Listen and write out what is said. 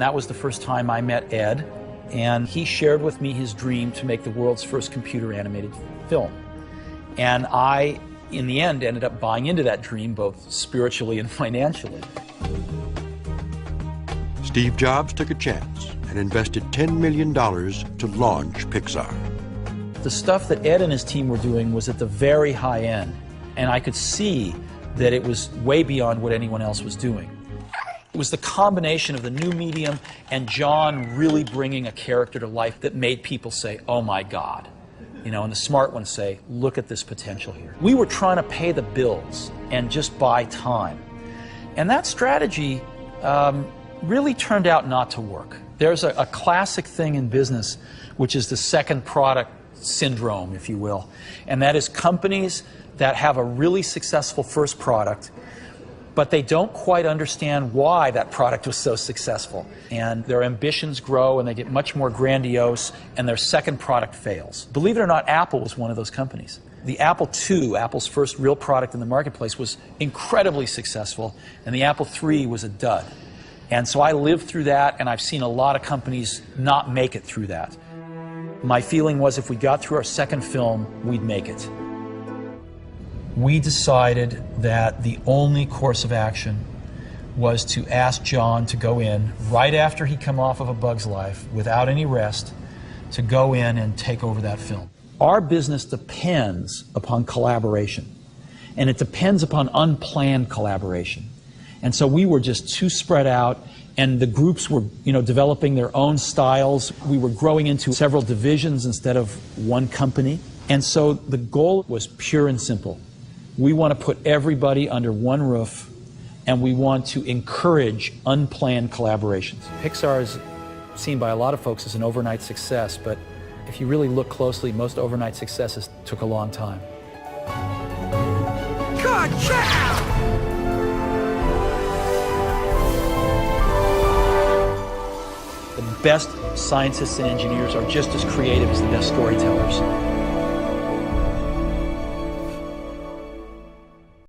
That was the first time I met Ed, and he shared with me his dream to make the world's first computer animated film. And I, in the end, ended up buying into that dream, both spiritually and financially. Steve Jobs took a chance and invested $10 million to launch Pixar. The stuff that Ed and his team were doing was at the very high end, and I could see that it was way beyond what anyone else was doing. It was the combination of the new medium and John really bringing a character to life that made people say, oh my God. You know, and the smart ones say, look at this potential here. We were trying to pay the bills and just buy time. And that strategy really turned out not to work. There's a classic thing in business, which is the second product syndrome, if you will. And that is companies that have a really successful first product, but they don't quite understand why that product was so successful. And their ambitions grow and they get much more grandiose, and their second product fails. Believe it or not, Apple was one of those companies. The Apple II, Apple's first real product in the marketplace, was incredibly successful, and the Apple III was a dud. And so I lived through that, and I've seen a lot of companies not make it through that. My feeling was if we got through our second film, we'd make it. We decided that the only course of action was to ask John to go in right after he'd come off of A Bug's Life, without any rest, to go in and take over that film. Our business depends upon collaboration, and it depends upon unplanned collaboration. And so we were just too spread out, and the groups were, developing their own styles. We were growing into several divisions instead of one company. And so the goal was pure and simple. We want to put everybody under one roof, and we want to encourage unplanned collaborations. Pixar is seen by a lot of folks as an overnight success, but if you really look closely, most overnight successes took a long time. Good job! The best scientists and engineers are just as creative as the best storytellers.